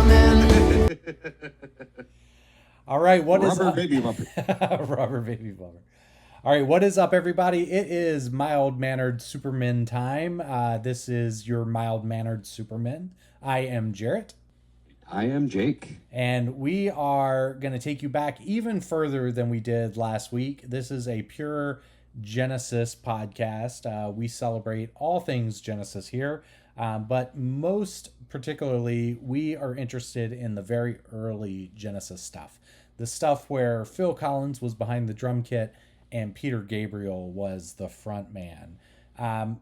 supermen. All right, what is Rubber up? baby bumper. Rubber baby bumper. All right, what is up, everybody? It is Mild Mannered Supermen time. This is your Mild Mannered Supermen. I am Jarrett. I am Jake. And we are going to take you back even further than we did last week. This is a pure Genesis podcast. We celebrate all things Genesis here, but most particularly, we are interested in the very early Genesis stuff. The stuff where Phil Collins was behind the drum kit and Peter Gabriel was the front man.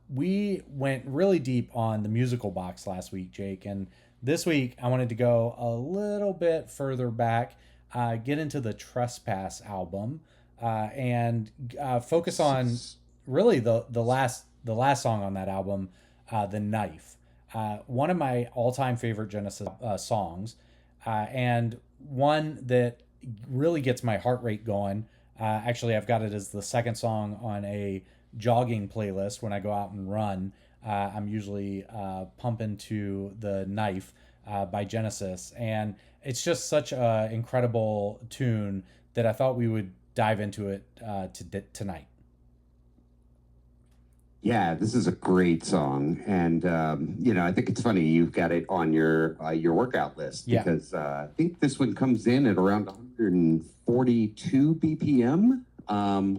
We went really deep on the musical box last week, Jake, and this week I wanted to go a little bit further back, get into the Trespass album, and focus on really the last song on that album, The Knife. One of my all-time favorite Genesis songs, and one that really gets my heart rate going. Actually, I've got it as the second song on a jogging playlist when I go out and run. I'm usually pumping to The Knife by Genesis, and it's just such an incredible tune that I thought we would dive into it tonight. Yeah, this is a great song, and I think it's funny you've got it on your workout list because I think this one comes in at around 142 BPM,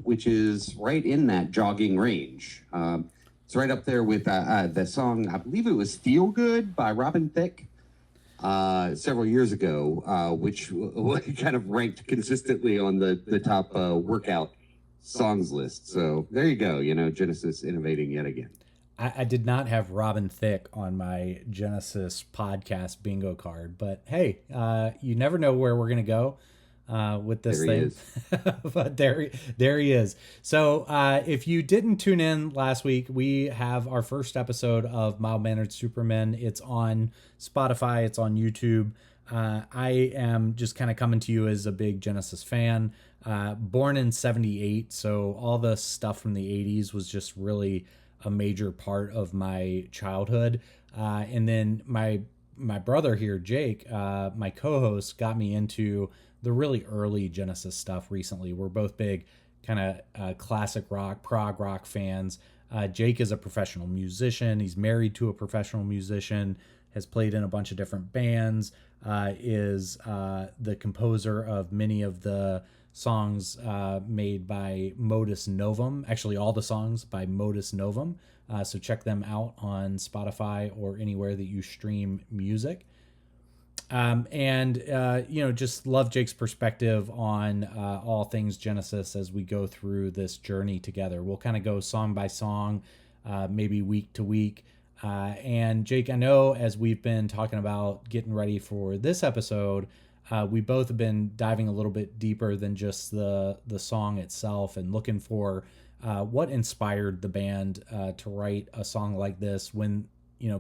which is right in that jogging range. It's right up there with the song, I believe it was "Feel Good" by Robin Thicke several years ago, which kind of ranked consistently on the top workout songs list. So there you go. Genesis innovating yet again. I did not have Robin Thicke on my Genesis podcast bingo card, but hey, you never know where we're gonna go with this thing. But there he is. So if you didn't tune in last week, we have our first episode of Mild Mannered Supermen. It's on Spotify. It's on YouTube. I am just kind of coming to you as a big Genesis fan. Born in 78, so all the stuff from the 80s was just really a major part of my childhood. And then my brother here, Jake, my co-host, got me into the really early Genesis stuff recently. We're both big kind of classic rock, prog rock fans. Jake is a professional musician. He's married to a professional musician, has played in a bunch of different bands, is the composer of many of the songs made by Modus Novum, actually all the songs by Modus Novum. So check them out on Spotify or anywhere that you stream music. Just love Jake's perspective on all things Genesis as we go through this journey together. We'll kind of go song by song, maybe week to week. And Jake, I know as we've been talking about getting ready for this episode, we both have been diving a little bit deeper than just the song itself and looking for what inspired the band to write a song like this when,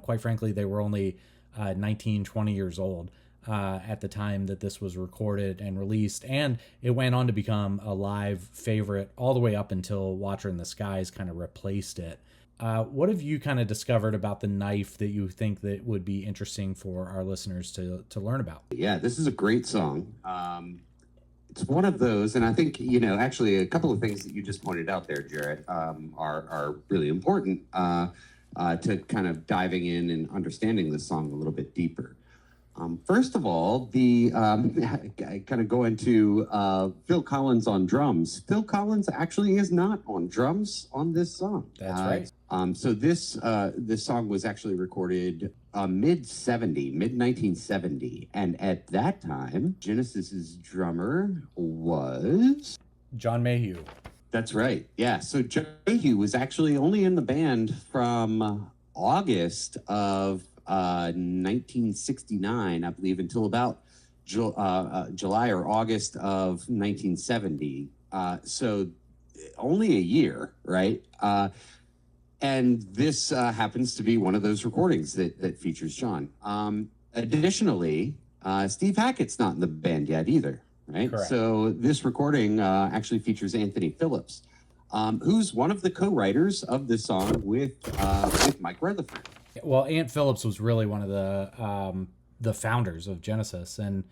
quite frankly, they were only 19, 20 years old at the time that this was recorded and released. And it went on to become a live favorite all the way up until Watcher in the Skies kind of replaced it. What have you kind of discovered about The Knife that you think that would be interesting for our listeners to learn about? Yeah, this is a great song. It's one of those, and I think, actually a couple of things that you just pointed out there, Jarrett, are really important to kind of diving in and understanding this song a little bit deeper. First of all, I kind of go into Phil Collins on drums. Phil Collins actually is not on drums on this song. That's right. So this song was actually recorded mid 1970, and at that time, Genesis's drummer was John Mayhew. That's right. Yeah. So John Mayhew was actually only in the band from August of 1969, I believe, until about July or August of 1970. So only a year, right? And this happens to be one of those recordings that features John. Additionally, Steve Hackett's not in the band yet either, right? Correct. So this recording actually features Anthony Phillips, who's one of the co-writers of this song with Mike Rutherford. Well, Ant Phillips was really one of the the founders of Genesis, and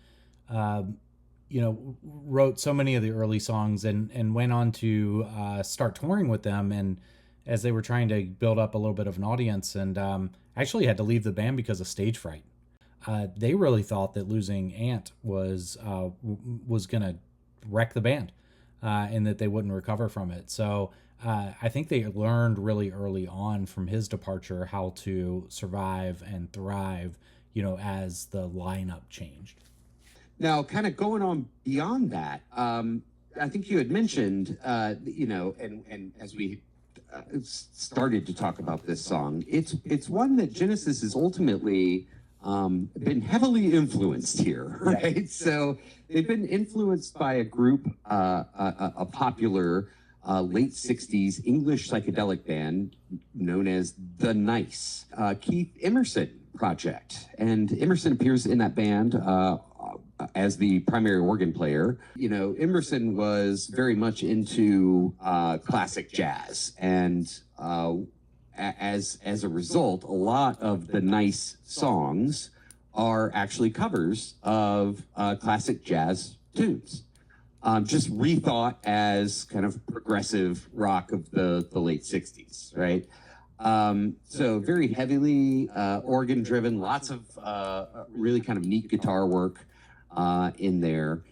wrote so many of the early songs, and went on to start touring with them. And as they were trying to build up a little bit of an audience, and actually had to leave the band because of stage fright. They really thought that losing Ant was going to wreck the band, and that they wouldn't recover from it. So I think they learned really early on from his departure how to survive and thrive, as the lineup changed. Now, kind of going on beyond that, I think you had mentioned, and as we started to talk about this song, it's one that Genesis has ultimately been heavily influenced here, right? Yeah. So they've been influenced by a group, a popular late 60s English psychedelic band known as The Nice, Keith Emerson Project. And Emerson appears in that band as the primary organ player. Emerson was very much into classic jazz, and as a result, a lot of the Nice songs are actually covers of classic jazz tunes, just rethought as kind of progressive rock of the late 60s, right? So very heavily organ driven, lots of really kind of neat guitar work in there.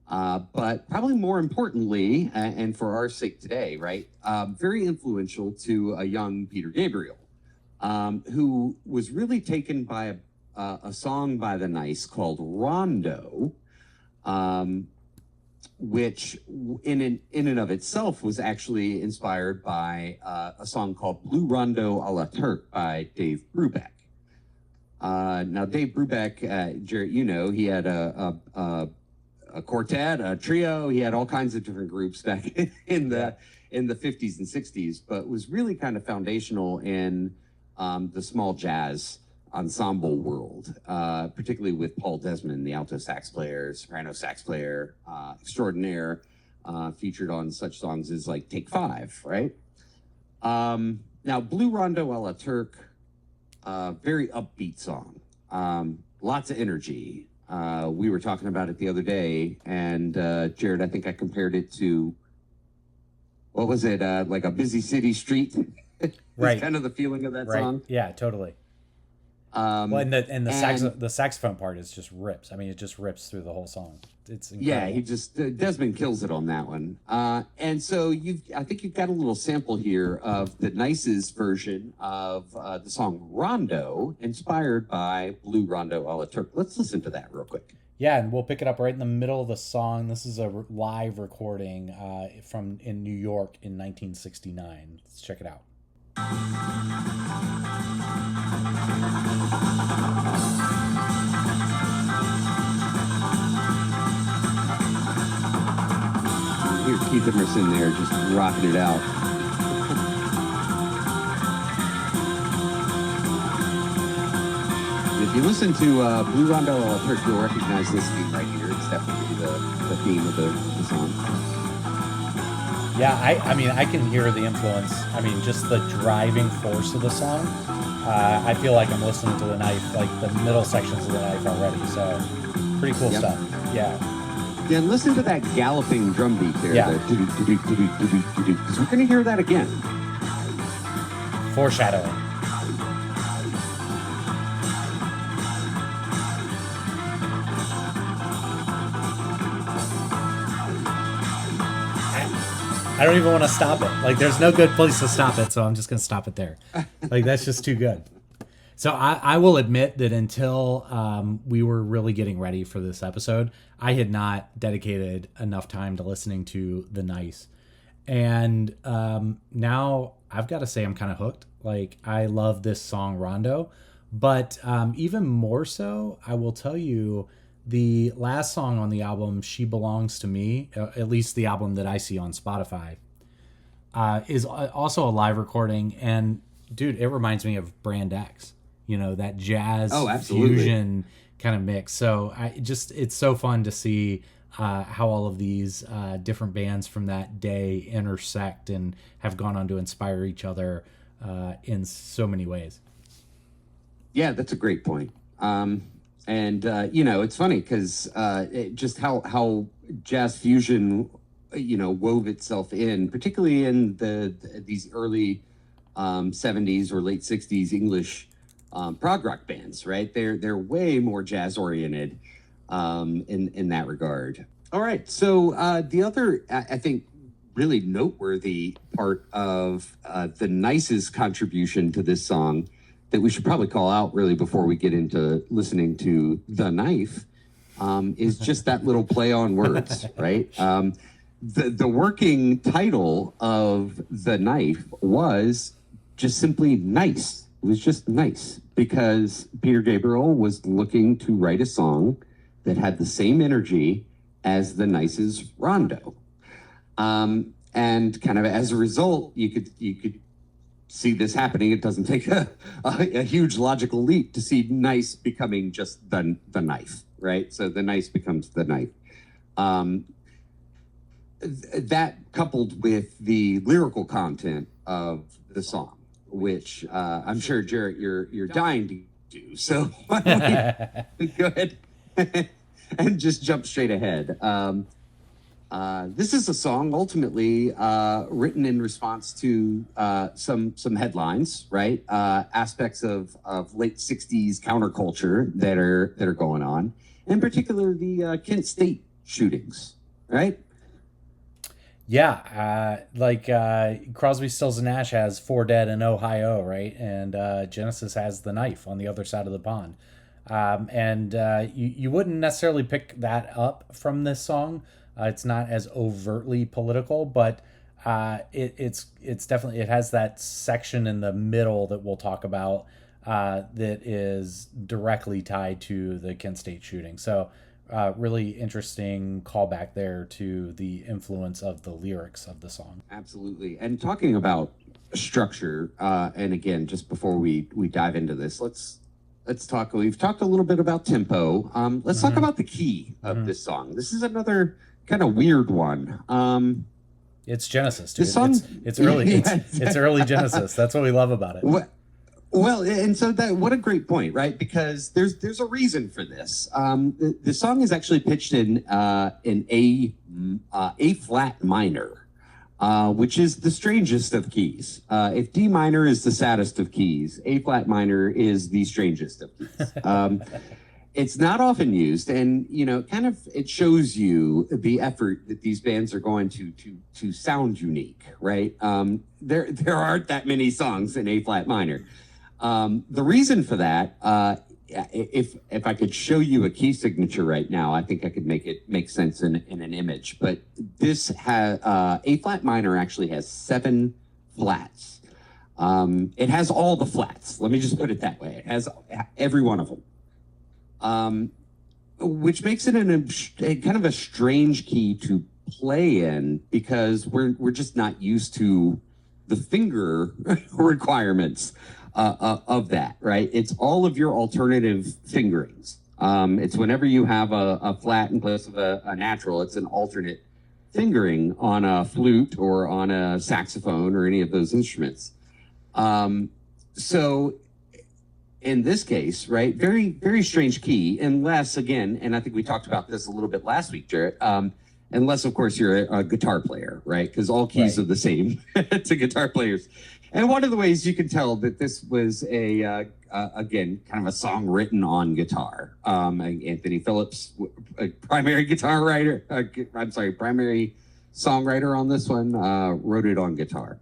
But probably more importantly, and for our sake today, right, very influential to a young Peter Gabriel, who was really taken by a song by The Nice called Rondo, which in and of itself was actually inspired by a song called Blue Rondo a la Turk by Dave Brubeck. Now, Dave Brubeck, Jarrett, he had a quartet, a trio. He had all kinds of different groups back in the 50s and 60s, but was really kind of foundational in the small jazz ensemble world, particularly with Paul Desmond, the alto sax player, soprano sax player extraordinaire, featured on such songs as like Take Five, right? Now, Blue Rondo a la Turk, very upbeat song, lots of energy. We were talking about it the other day, and Jared, I think I compared it to, what was it, like a busy city street? Right. Kind of the feeling of that song. Yeah, totally. Well, and the saxophone part is just rips. I mean, it just rips through the whole song. It's incredible. Yeah, Desmond kills it on that one. And so I think you've got a little sample here of the Nice's version of the song Rondo, inspired by Blue Rondo a la Turk. Let's listen to that real quick. Yeah, and we'll pick it up right in the middle of the song. This is a live recording in New York in 1969. Let's check it out. Here's Keith Emerson there just rocking it out. If you listen to Blue Rondo a la Turk, you'll recognize this theme right here. It's definitely the theme of the song. Yeah, I mean, I can hear the influence. I mean, just the driving force of the song. I feel like I'm listening to The Knife, like the middle sections of The Knife already. So, pretty cool stuff. Yeah. Then listen to that galloping drum beat there. Yeah. Because we're going to hear that again. Foreshadowing. I don't even want to stop it. Like, there's no good place to stop it, so I'm just going to stop it there. Like, that's just too good. So I will admit that until we were really getting ready for this episode, I had not dedicated enough time to listening to The Nice. And now I've got to say I'm kind of hooked. Like, I love this song, Rondo. But even more so, I will tell you, the last song on the album, She Belongs to Me, at least the album that I see on Spotify, is also a live recording. And, dude, it reminds me of Brand X. You know, that jazz fusion kind of mix. So it's so fun to see how all of these different bands from that day intersect and have gone on to inspire each other in so many ways. Yeah, that's a great point. And it's funny because just how jazz fusion, wove itself in, particularly in these early 70s or late 60s English prog rock bands, right? They're way more jazz oriented in that regard. All right, so the other, I think, really noteworthy part of the Nice's contribution to this song that we should probably call out really before we get into listening to The Knife is just that little play on words, right? The working title of The Knife was just simply nice. It was just nice because Peter Gabriel was looking to write a song that had the same energy as The Nice's Rondo. And kind of as a result, you could see this happening. It doesn't take a huge logical leap to see nice becoming just the knife, right? So the nice becomes the knife. That coupled with the lyrical content of the song, which I'm sure, Jarrett, you're dying to do. So why don't we go ahead and just jump straight ahead. This is a song ultimately written in response to some headlines, right? Aspects of late '60s counterculture that are going on, in particular the Kent State shootings, right? Yeah, Crosby, Stills and Nash has 4 Dead in Ohio, right? And Genesis has The Knife on the other side of the pond. You wouldn't necessarily pick that up from this song. It's not as overtly political, but it's definitely, it has that section in the middle that we'll talk about that is directly tied to the Kent State shooting. So really interesting callback there to the influence of the lyrics of the song. Absolutely. And talking about structure, and again, just before we dive into this, let's talk. We've talked a little bit about tempo. Let's talk about the key of this song. This is another kind of weird one. It's Genesis, dude. This song, it's early. It's early Genesis. That's what we love about it. Well, and so what a great point, right? Because there's a reason for this. The song is actually pitched in A flat minor, which is the strangest of keys. If D minor is the saddest of keys, A flat minor is the strangest of keys. It's not often used, and kind of it shows you the effort that these bands are going to sound unique, right? There aren't that many songs in A flat minor. The reason for that, if I could show you a key signature right now, I think I could make sense in an image. But this has A flat minor actually has 7 flats. It has all the flats. Let me just put it that way. It has every one of them. Which makes it a kind of a strange key to play in because we're just not used to the finger requirements of that, right? It's all of your alternative fingerings. It's whenever you have a flat in place of a natural, it's an alternate fingering on a flute or on a saxophone or any of those instruments. So in this case, right, very, very strange key, unless, again, and I think we talked about this a little bit last week, Jarrett, unless, of course, you're a guitar player, right? Because all keys are the same to guitar players. And one of the ways you can tell that this was again, kind of a song written on guitar. Anthony Phillips, a primary guitar writer, primary songwriter on this one, wrote it on guitar.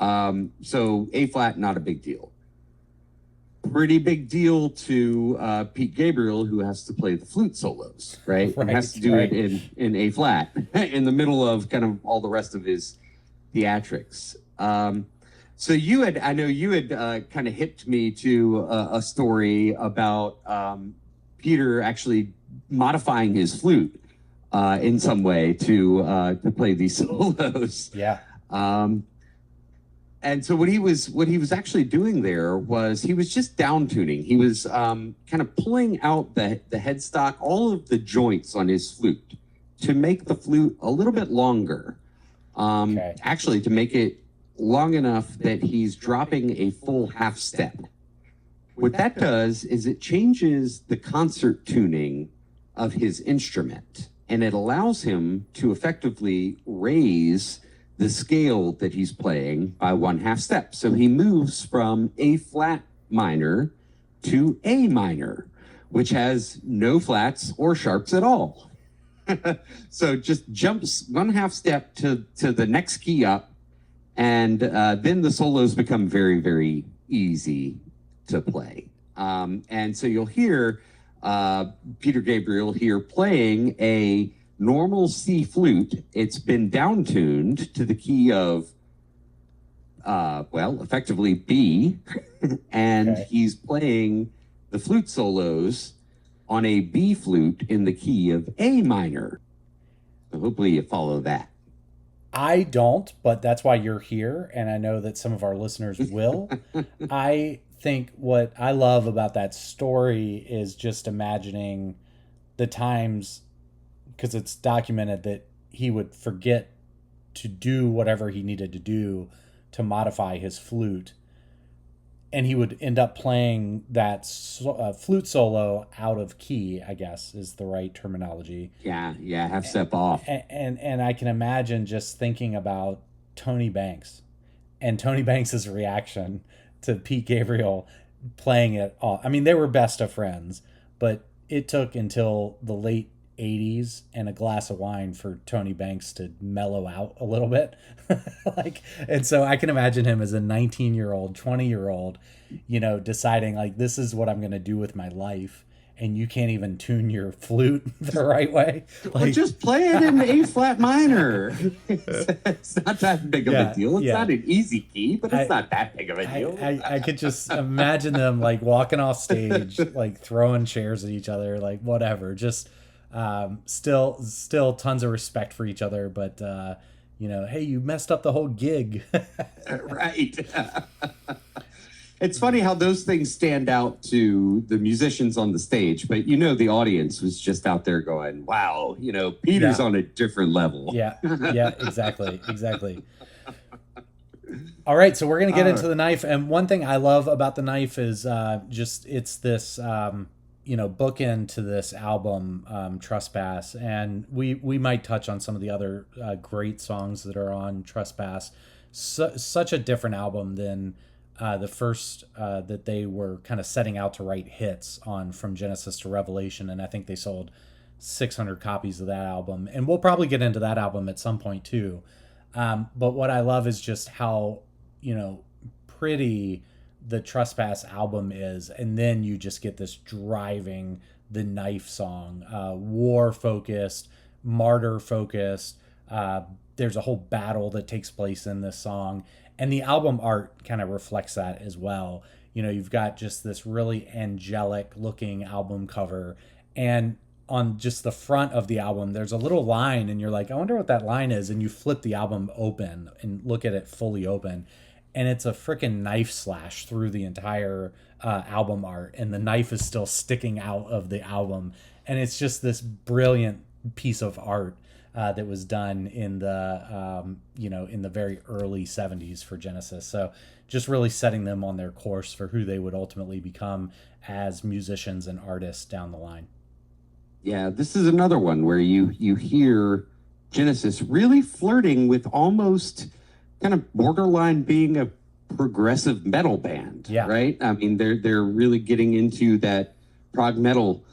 So A flat, not a big deal. Pretty big deal to Pete Gabriel, who has to play the flute solos, right? And has to do it in A flat, in the middle of kind of all the rest of his theatrics. So I know you had kind of hipped me to a story about Peter actually modifying his flute in some way to play these solos. Yeah. And so what he was actually doing there was he was just down tuning. He was kind of pulling out the headstock, all of the joints on his flute to make the flute a little bit longer. Actually, to make it long enough that he's dropping a full half step. What that does is it changes the concert tuning of his instrument, and it allows him to effectively raise the scale that he's playing by 1/2 step. So he moves from A flat minor to A minor, which has no flats or sharps at all. So just jumps 1/2 step to the next key up, and then the solos become very, very easy to play. And so you'll hear Peter Gabriel here playing a normal C flute. It's been down-tuned to the key of, effectively B, and he's playing the flute solos on a B flute in the key of A minor. So hopefully you follow that. I don't, but that's why you're here, and I know that some of our listeners will. I think what I love about that story is just imagining the times, because it's documented that he would forget to do whatever he needed to do to modify his flute, and he would end up playing that flute solo out of key, I guess is the right terminology. Yeah, half step off. And I can imagine just thinking about Tony Banks and Tony Banks's reaction to Pete Gabriel playing it all. I mean, they were best of friends, but it took until the late 80s and a glass of wine for Tony Banks to mellow out a little bit. And so I can imagine him as a 19-year-old, 20-year-old, deciding like, this is what I'm going to do with my life. And you can't even tune your flute the right way. Well, just play it in A flat minor. It's not that big of a deal. It's not an easy key, but it's not that big of a deal. I could just imagine them like walking off stage, like throwing chairs at each other, like whatever. Just still tons of respect for each other, but hey, you messed up the whole gig. Right. It's funny how those things stand out to the musicians on the stage, but the audience was just out there going, wow, Peter's on a different level. Yeah, exactly. All right, so we're going to get into the knife. And one thing I love about the knife is it's this, bookend to this album, Trespass. And we might touch on some of the other great songs that are on Trespass. Such a different album than the first that they were kind of setting out to write hits on, from Genesis to Revelation. And I think they sold 600 copies of that album. And we'll probably get into that album at some point too. But what I love is just how, pretty the Trespass album is. And then you just get this driving the knife song, war focused, martyr focused. There's a whole battle that takes place in this song. And the album art kind of reflects that as well. You've got just this really angelic looking album cover. And on just the front of the album, there's a little line and you're like, I wonder what that line is. And you flip the album open and look at it fully open. And it's a freaking knife slash through the entire album art. And the knife is still sticking out of the album. And it's just this brilliant piece of art that was done in the in the very early 70s for Genesis. So just really setting them on their course for who they would ultimately become as musicians and artists down the line. Yeah, this is another one where you hear Genesis really flirting with almost kind of borderline being a progressive metal band. Yeah. Right? I mean, they're really getting into that prog metal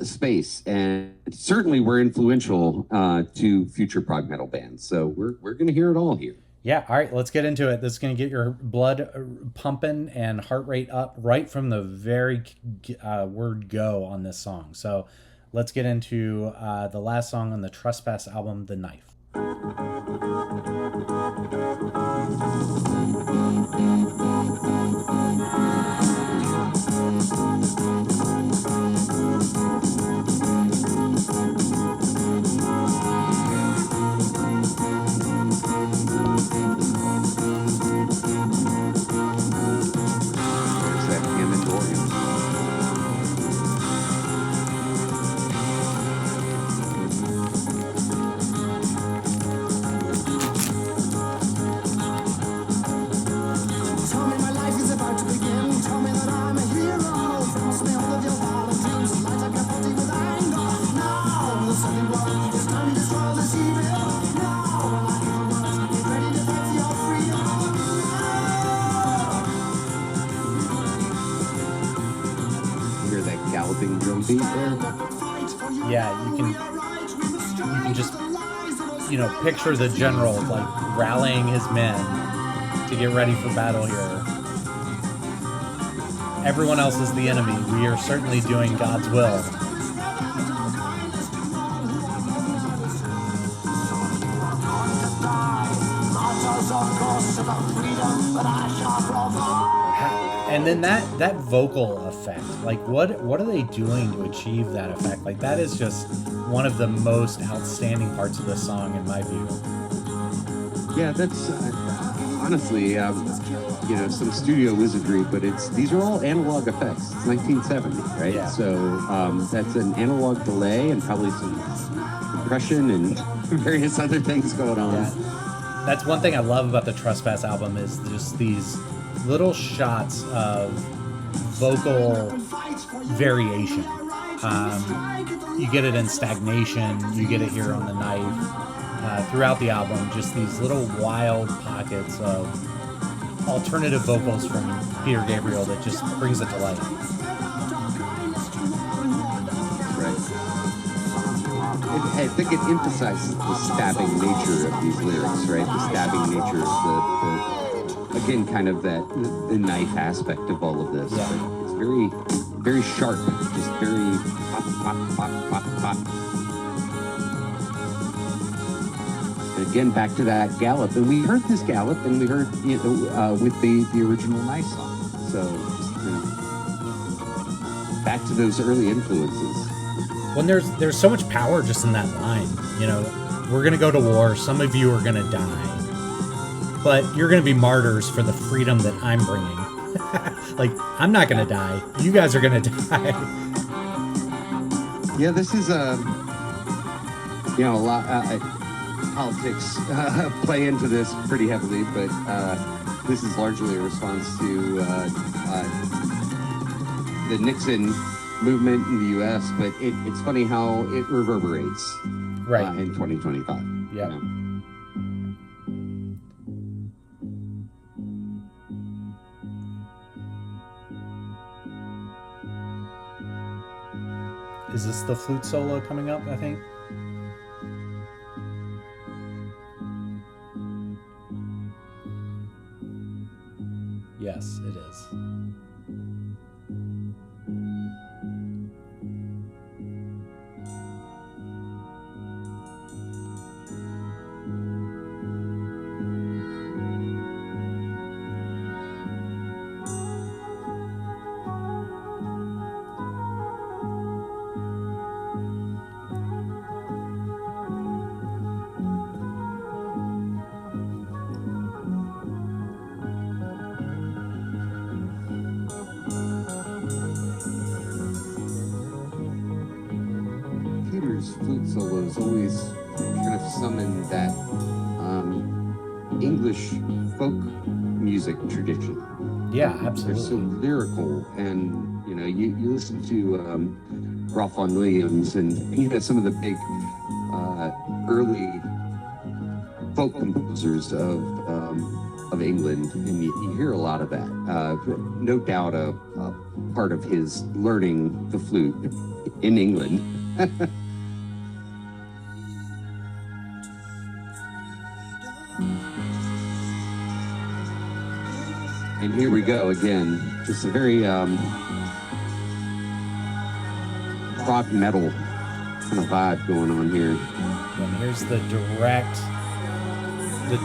space, and certainly were influential to future prog metal bands. So we're going to hear it all here. Yeah, all right, let's get into it. This is going to get your blood pumping and heart rate up right from the very word go on this song. So let's get into the last song on the Trespass album, The Knife. beat there. Yeah, you can just, picture the general like rallying his men to get ready for battle here. Everyone else is the enemy. We are certainly doing God's will. And then that vocal effect, like what are they doing to achieve that effect? Like that is just one of the most outstanding parts of this song in my view. Yeah, that's honestly, some studio wizardry, but these are all analog effects. It's 1970, right? Yeah. So that's an analog delay and probably some compression and various other things going on. Yeah. That's one thing I love about the Trespass album is just these little shots of vocal variation. You get it in Stagnation, you get it here on The Knife. Throughout the album, just these little wild pockets of alternative vocals from Peter Gabriel that just brings it to life. I think it emphasizes the stabbing nature of these lyrics, right? The stabbing nature of the again, kind of the knife aspect of all of this. Yeah. Like, it's very, very sharp, just very pop, pop, pop, pop, pop. And again, back to that gallop, and we heard this gallop, and we heard with the original Nice song. So just back to those early influences. When there's so much power just in that line, we're gonna go to war. Some of you are gonna die, but you're gonna be martyrs for the freedom that I'm bringing. Like I'm not gonna die. You guys are gonna die. Yeah, this is a lot. Politics play into this pretty heavily, but this is largely a response to the Nixon movement in the U.S., but it's funny how it reverberates right in 2025. Yeah. Is this the flute solo coming up, I think? Yes, it is. Flute solos always kind of summon that English folk music tradition. Yeah, absolutely. They're so lyrical, and you listen to Ralph Vaughan Williams and some of the big early folk composers of England, and you hear a lot of that. No doubt a part of his learning the flute in England. And here we go again. Just a very prog metal kind of vibe going on here. And here's the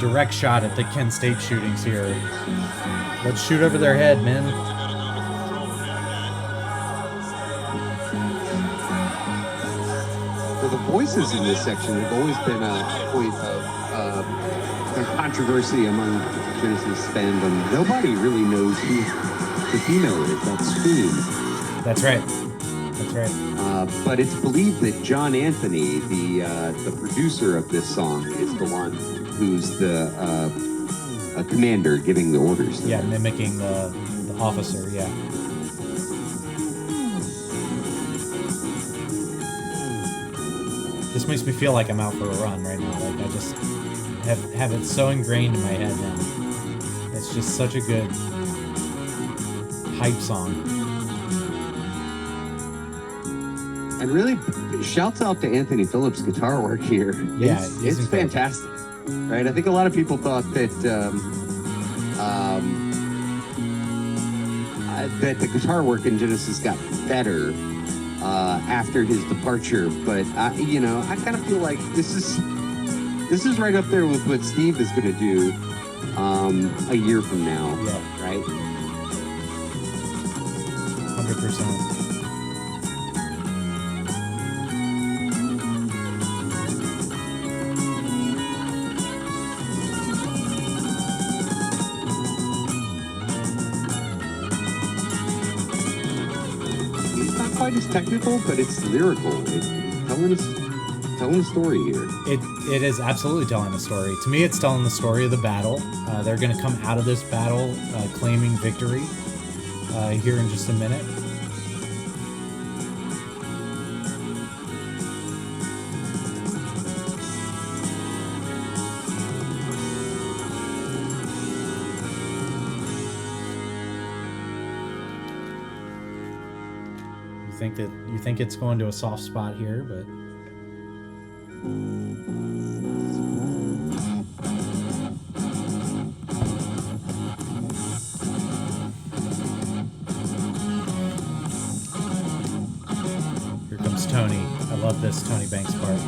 direct shot at the Kent State shootings here. Let's shoot over their head, man. So the voices in this section have always been a point of controversy among Genesis fandom. Nobody really knows who the female is. That's Queen. That's right. That's right. But it's believed that John Anthony, the producer of this song, is the one who's the commander giving the orders. Yeah, mimicking the officer. Yeah. This makes me feel like I'm out for a run right now. Like I just have it so ingrained in my head now. It's just such a good hype song. And really, shouts out to Anthony Phillips' guitar work here. Yeah, it's fantastic, right? I think a lot of people thought that that the guitar work in Genesis got better after his departure, but you know, I kind of feel like this is right up there with what Steve is going to do a year from now, right? 100%. Quite as technical, but it's lyrical. It's telling a story here. It is absolutely telling a story. To me, it's telling the story of the battle. They're going to come out of this battle claiming victory here in just a minute. You think it's going to a soft spot here, but here comes Tony. I love this Tony Banks part.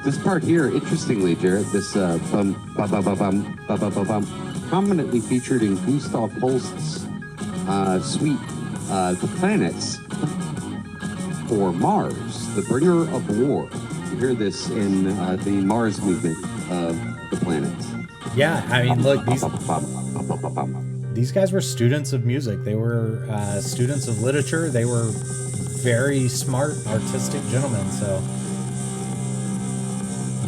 This part here, interestingly, Jared, this bum ba ba ba bum ba ba ba bum, prominently featured in Gustav Holst's suite, The Planets for Mars, the Bringer of War. You hear this in the Mars movement of the planets. Yeah, I mean, look, these guys were students of music. They were students of literature. They were very smart, artistic gentlemen, so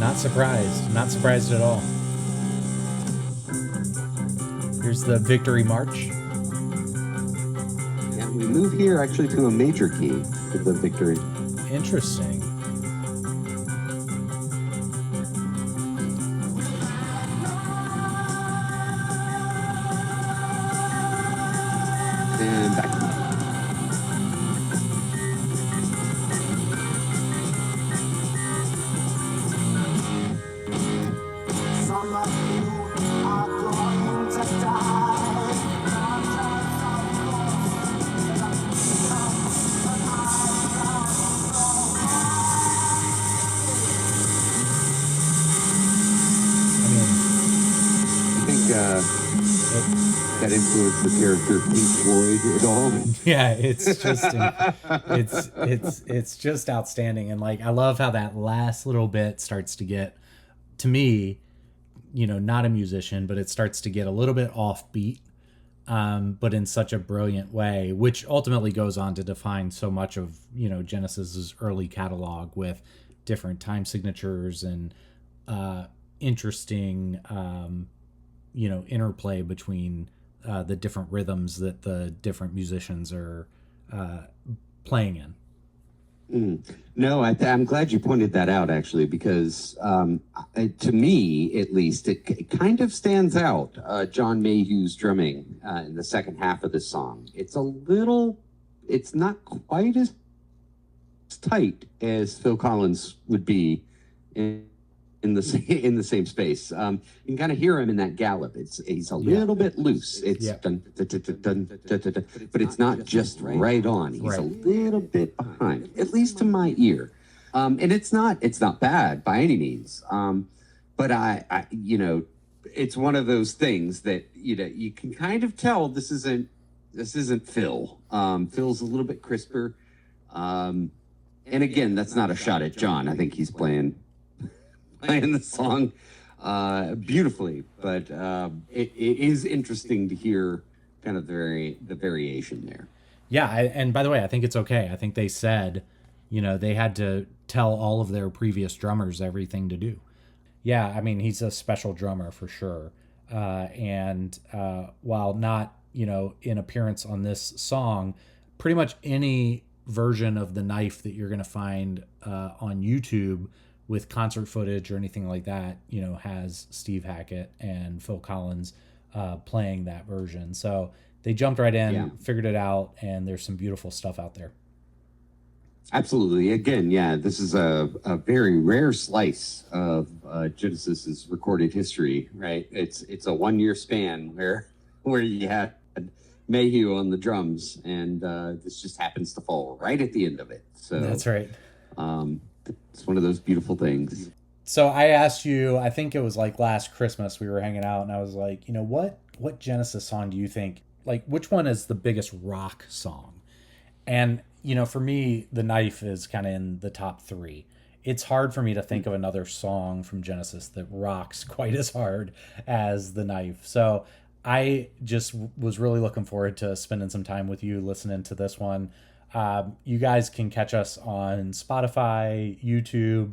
not surprised at all. Here's the Victory March. Yeah, we move here actually to a major key with the Victory. Interesting. And back. That influenced the character Pink Floyd at all? Yeah, it's just outstanding, and like I love how that last little bit starts to get, to me, you know, not a musician, but it starts to get a little bit offbeat, but in such a brilliant way, which ultimately goes on to define so much of, you know, Genesis's early catalog with different time signatures and interesting you know, interplay between the different rhythms that the different musicians are playing in. No, I'm glad you pointed that out, actually, because to me, at least, it kind of stands out, John Mayhew's drumming in the second half of the song. It's not quite as tight as Phil Collins would be in the same space. You can kind of hear him in that gallop. He's a little bit loose. It's dun, dun, dun, dun, dun, dun, dun, dun, but it's not just right on. He's a little bit behind, at least to my ear. And it's not bad by any means. But I you know, it's one of those things that, you know, you can kind of tell this isn't Phil. Phil's a little bit crisper. And again, that's not a shot at John. I think he's playing the song beautifully, but it is interesting to hear kind of the variation there. Yeah, and by the way, I think it's okay. I think they said, you know, they had to tell all of their previous drummers everything to do. Yeah, I mean, he's a special drummer for sure. And while not, you know, in appearance on this song, pretty much any version of The Knife that you're going to find on YouTube with concert footage or anything like that, you know, has Steve Hackett and Phil Collins playing that version. So they jumped right in, figured it out, and there's some beautiful stuff out there. Absolutely. Again, this is a very rare slice of Genesis's recorded history, right? It's a 1 year span where you had Mayhew on the drums, and this just happens to fall right at the end of it. So that's right. It's one of those beautiful things. So I asked you, I think it was like last Christmas, we were hanging out, and I was like, what Genesis song do you think, like, which one is the biggest rock song? And for me, The Knife is kind of in the top 3. It's hard for me to think of another song from Genesis that rocks quite as hard as The Knife. So I just was really looking forward to spending some time with you listening to this one. You guys can catch us on Spotify, YouTube.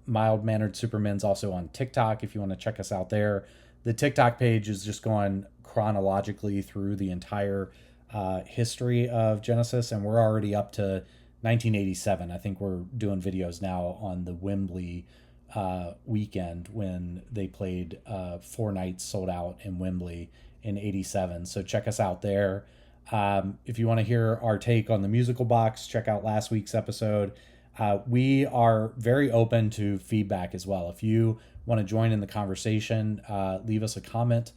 Mild Mannered Supermen's also on TikTok if you want to check us out there. The TikTok page is just going chronologically through the entire history of Genesis, and we're already up to 1987. I think we're doing videos now on the Wembley weekend when they played 4 nights sold out in Wembley in 87. So check us out there. If you want to hear our take on the musical box, check out last week's episode. We are very open to feedback as well. If you want to join in the conversation, leave us a comment,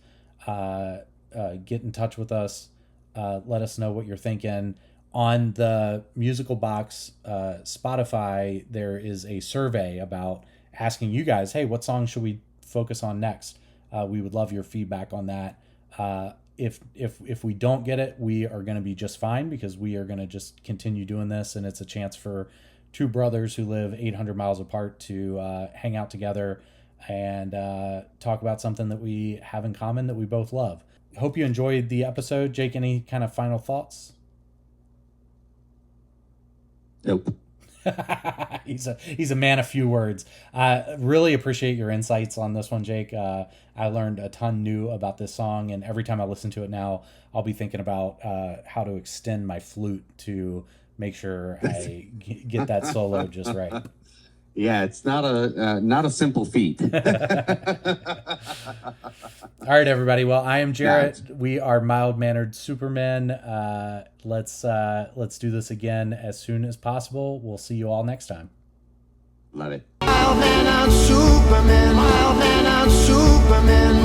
get in touch with us. Let us know what you're thinking. On the musical box Spotify, there is a survey about asking you guys, hey, what song should we focus on next? We would love your feedback on that. If we don't get it, we are going to be just fine, because we are going to just continue doing this, and it's a chance for 2 brothers who live 800 miles apart to hang out together and talk about something that we have in common that we both love. Hope you enjoyed the episode. Jake, any kind of final thoughts? Nope. He's a man of few words. Really appreciate your insights on this one, Jake. I learned a ton new about this song, and every time I listen to it now, I'll be thinking about how to extend my flute to make sure I get that solo just right. Yeah, it's not a simple feat. All right, everybody. Well, I am Jarrett. We are Mild Mannered Supermen. Let's do this again as soon as possible. We'll see you all next time. Love it. Mild Mannered Supermen, Mild Mannered Supermen.